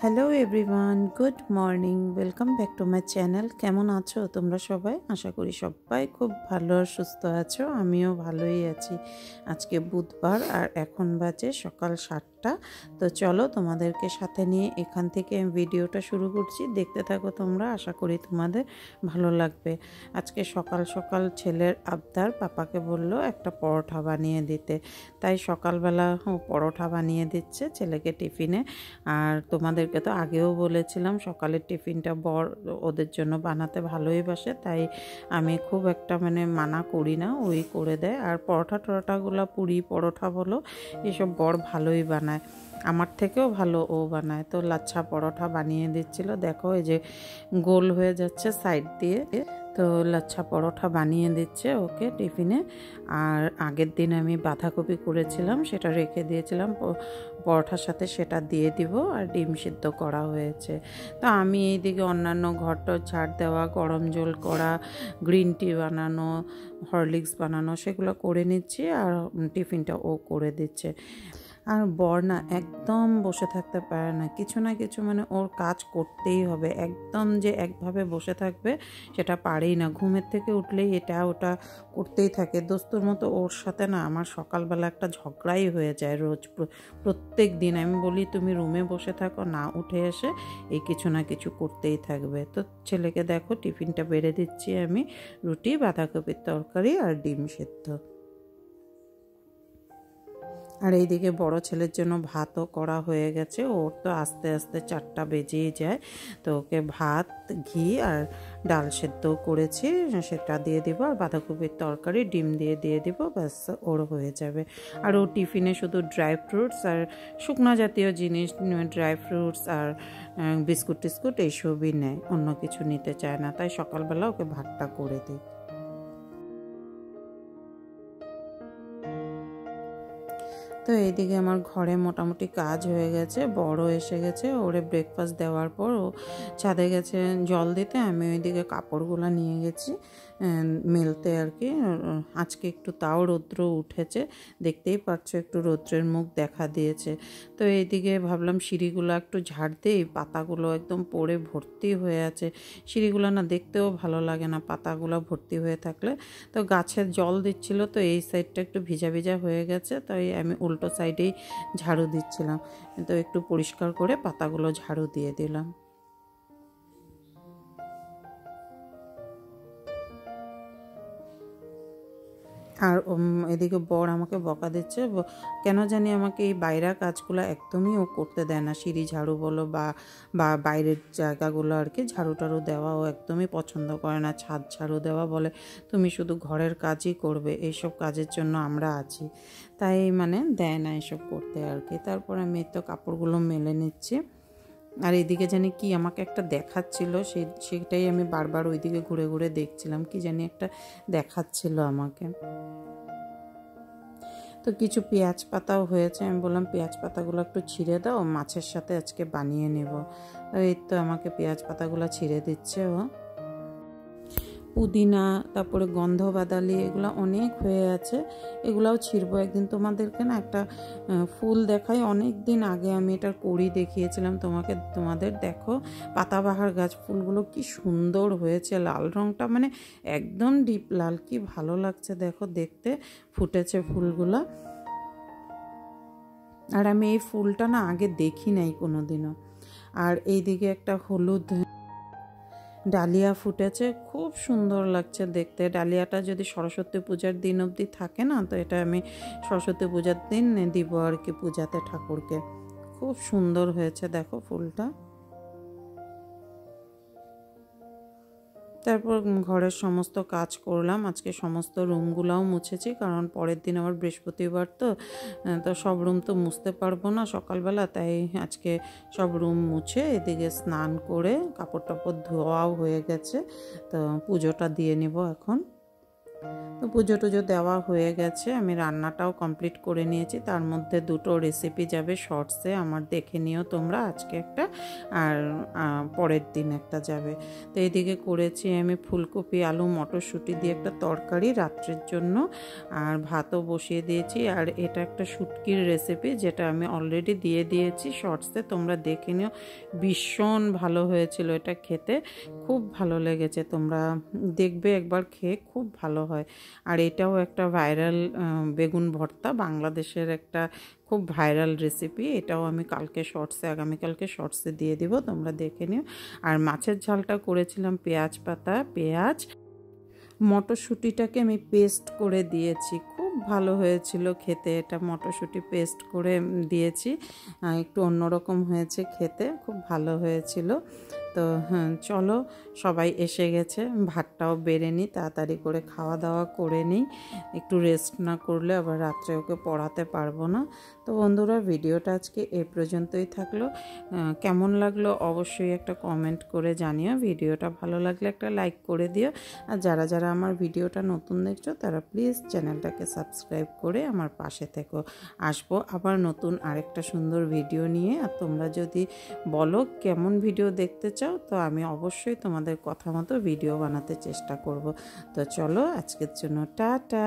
Hello everyone, good morning. Welcome back to my channel. কেমন আছো তোমরা সবাই? আশা করি সবাই খুব ভালো আর সুস্থ আছো। আমিও ভালোই আছি। আজকে বুধবার আর এখন বাজে সকাল 7টা। তো চলো তোমাদেরকে সাথে নিয়ে এখান থেকে ভিডিওটা শুরু করছি। দেখতে থাকো তোমরা, আশা করি তোমাদের ভালো লাগবে। আজকে সকাল সকাল ছেলের আবদার, পাপাকে বলল একটা পরোটা বানিয়ে দিতে, তাই সকালবেলা পরোটা বানিয়ে দিচ্ছে ছেলেকে টিফিনে। আর তোমাদেরকে তো আগেও বলেছিলাম সকালের টিফিনটা বর ওদের জন্য বানাতে ভালোই বাসে, তাই আমি খুব একটা মানা করি না, ওই করে দেয়। আর পরোটা টরোটাগুলো, পুরি পরোটা বলো, এসব বর ভালোই বানায়, আমার থেকেও ভালো ও বানায়। তো লাচ্ছা পরোটা বানিয়ে দিচ্ছিল, দেখো এই যে গোল হয়ে যাচ্ছে সাইড দিয়ে। তো লাচ্ছা পরোটা বানিয়ে দিচ্ছে ওকে টিফিনে। আর আগের দিন আমি বাঁধাকপি করেছিলাম, সেটা রেখে দিয়েছিলাম, পরোটার সাথে সেটা দিয়ে দিব। আর ডিম সিদ্ধ করা হয়েছে। তো আমি এইদিকে অন্যান্য ঘরটর ঝাড় দেওয়া, গরম জল করা, গ্রিন টি বানানো, হরলিক্স বানানো, সেগুলো করে নিচ্ছি। আর টিফিনটা ও করে দিচ্ছে। আর বর না একদম বসে থাকতে পারে না, কিছু না কিছু ওর কাজ করতেই হবে। একদম যে একভাবে বসে থাকবে সেটা পারেই না। ঘুমের থেকে উঠলেই এটা ওটা করতেই থাকে। দোস্তুর মতো ওর সাথে না আমার সকালবেলা একটা ঝগড়াই হয়ে যায় রোজ, প্রত্যেক দিন। আমি বলি তুমি রুমে বসে থাকো, না উঠে এসে এই কিছু না কিছু করতেই থাকবে। তো ছেলেকে দেখো টিফিনটা বেড়ে দিচ্ছি আমি, রুটি, বাঁধাকপির তরকারি আর ডিম সেদ্ধ। আর এইদিকে বড় ছেলের জন্য ভাতও করা হয়ে গেছে। ওর তো আস্তে আস্তে 4টা বেজেই যায়। তো ওকে ভাত, ঘি আর ডাল সেদ্ধও করেছি, সেটা দিয়ে দিব। আর বাঁধাকপির তরকারি, ডিম দিয়ে দিব, ব্যাস ওর হয়ে যাবে। আর ও টিফিনে শুধু ড্রাই ফ্রুটস আর শুকনো জাতীয় জিনিস, ড্রাই ফ্রুটস আর বিস্কুট টিস্কুট এইসবই নেয়, অন্য কিছু নিতে চায় না। তাই সকালবেলা ওকে ভাতটা করে দিই। তো এইদিকে আমার ঘরে মোটামুটি কাজ হয়ে গেছে, বড় এসে গেছে। ওরে ব্রেকফাস্ট দেওয়ার পর ও ছাদে গেছে জল দিতে, আমি ওইদিকে কাপড়গুলো নিয়ে গেছি মেলতে আর কি। আজকে একটু তাও রৌদ্র উঠেছে, দেখতেই পাচ্ছ একটু রৌদ্রের মুখ দেখা দিয়েছে। তো এইদিকে ভাবলাম সিঁড়িগুলো একটু ঝাড় দিই, পাতাগুলো একদম পড়ে ভর্তি হয়ে আছে। সিঁড়িগুলো না দেখতেও ভালো লাগে না পাতাগুলো ভর্তি হয়ে থাকলে। তো গাছের জল দিচ্ছিল, তো এই সাইডটা একটু ভিজা ভিজা হয়ে গেছে, তাই আমি উল্টো সাইডেই ঝাড়ু দিচ্ছিলাম। তো একটু পরিষ্কার করে পাতাগুলো ঝাড়ু দিয়ে দিলাম। আর এদিকে বর আমাকে বকা দিচ্ছে, কেন জানি আমাকে এই বাইরের কাজগুলো একদমই ও করতে দেয় না। সিঁড়ি ঝাড়ু বলো বা বাইরের জায়গাগুলো আর কি ঝাড়ু টাড়ু দেওয়া ও একদমই পছন্দ করে না। ছাদ ঝাড়ু দেওয়া বলে তুমি শুধু ঘরের কাজই করবে, এইসব কাজের জন্য আমরা আছি, তাই দেয় না এসব করতে আর কি। তারপর আমি তো কাপড়গুলো মেলে নিচ্ছি। আর এদিকে জানি কি আমাকে একটা দেখাচ্ছিল, সেটাই আমি বারবার ওইদিকে ঘুরে ঘুরে দেখছিলাম, কি জানি একটা দেখাচ্ছিল আমাকে। তো কিছু পেঁয়াজ পাতাও হয়েছে, আমি বললাম পেঁয়াজ পাতাগুলো একটু ছিঁড়ে দাও, মাছের সাথে আজকে বানিয়ে নেব। এই তো আমাকে পেঁয়াজ পাতাগুলো ছিঁড়ে দিচ্ছে ও। পুদিনা, তারপরে গন্ধবাদালি, এগুলো অনেক হয়ে আছে, এগুলাও ছিঁড়বো একদিন। তোমাদেরকে না একটা ফুল দেখাই, অনেক দিন আগে আমি এটার কড়ি দেখিয়েছিলাম তোমাদের দেখো, পাতাবাহার গাছ। ফুলগুলো কি সুন্দর হয়েছে, লাল রঙটা একদম ডিপ লাল, কি ভালো লাগছে দেখো দেখতে, ফুটেছে ফুলগুলা। আর আমি এই ফুলটা না আগে দেখি নাই কোনোদিনও। আর এইদিকে একটা হলুদ ডালিয়া ফুটেছে, খুব সুন্দর লাগছে দেখতে। ডালিয়াটা যদি সরস্বতী পূজার দিন অবধি থাকে না, তো এটা আমি সরস্বতী পূজার দিন দিব আর কি পূজাতে ঠাকুরকে। খুব সুন্দর হয়েছে দেখো ফুলটা। তারপর ঘরের সমস্ত কাজ করলাম, আজকে সমস্ত রুমগুলোও মুছেছি, কারণ পরের দিন আবার বৃহস্পতিবার, তো সব রুম তো মুছতে পারবো না সকালবেলা, তাই আজকে সব রুম মুছে এদিকে স্নান করে কাপড় টাপড় ধোয়াও হয়ে গেছে। তো পুজোটা দিয়ে নেব এখন। তো পুজো টুজো দেওয়া হয়ে গেছে, আমি রান্নাটাও কমপ্লিট করে নিয়েছি। তার মধ্যে দুটো রেসিপি যাবে শর্টসে, আমার দেখে নিও তোমরা, আজকে একটা আর পরের দিন একটা যাবে। তো এইদিকে করেছি আমি ফুলকপি আলু মটরশুঁটি দিয়ে একটা তরকারি রাত্রের জন্য, আর ভাতও বসিয়ে দিয়েছি। আর এটা একটা শুটকির রেসিপি, যেটা আমি অলরেডি দিয়ে দিয়েছি শর্টসে, তোমরা দেখে নিও। ভীষণ ভালো হয়েছিল এটা খেতে, খুব ভালো লেগেছে, তোমরা দেখবে একবার খেয়ে, খুব ভালো হয়। আর এটাও একটা ভাইরাল বেগুন ভর্তা, বাংলাদেশের একটা খুব ভাইরাল রেসিপি। এটাও আমি কালকে শর্টসে, আগামীকালকে শর্টসে দিয়ে দিব, তোমরা দেখে নিও। আর মাছের ঝালটা করেছিলাম পেঁয়াজ পাতা, পেঁয়াজ, মটরশুঁটিটাকে আমি পেস্ট করে দিয়েছি, খুব ভালো হয়েছিল খেতে। এটা মটরশুঁটি পেস্ট করে দিয়েছি, একটু অন্যরকম হয়েছে খেতে, খুব ভালো হয়েছিল। তো হ্যাঁ, চলো সবাই এসে গেছে, ভাতটাও বেড়ে নিই, তাড়াতাড়ি করে খাওয়া দাওয়া করে নিই, একটু রেস্ট না করলে আবার রাত্রে ওকে পড়াতে পারবো না। তো বন্ধুরা, ভিডিওটা আজকে এই পর্যন্তই থাকলো। কেমন লাগলো অবশ্যই একটা কমেন্ট করে জানিও, ভিডিওটা ভালো লাগলে একটা লাইক করে দিও। আর যারা যারা আমার ভিডিওটা নতুন দেখছো তারা প্লিজ চ্যানেলটাকে সাবস্ক্রাইব করে আমার পাশে থেকো। আসবো আবার নতুন আরেকটা সুন্দর ভিডিও নিয়ে। আর তোমরা যদি বলো কেমন ভিডিও দেখতে চাও, তো আমি অবশ্যই তোমাদের কথা মতো ভিডিও বানাতে চেষ্টা করব। তো চলো আজকের জন্য টাটা।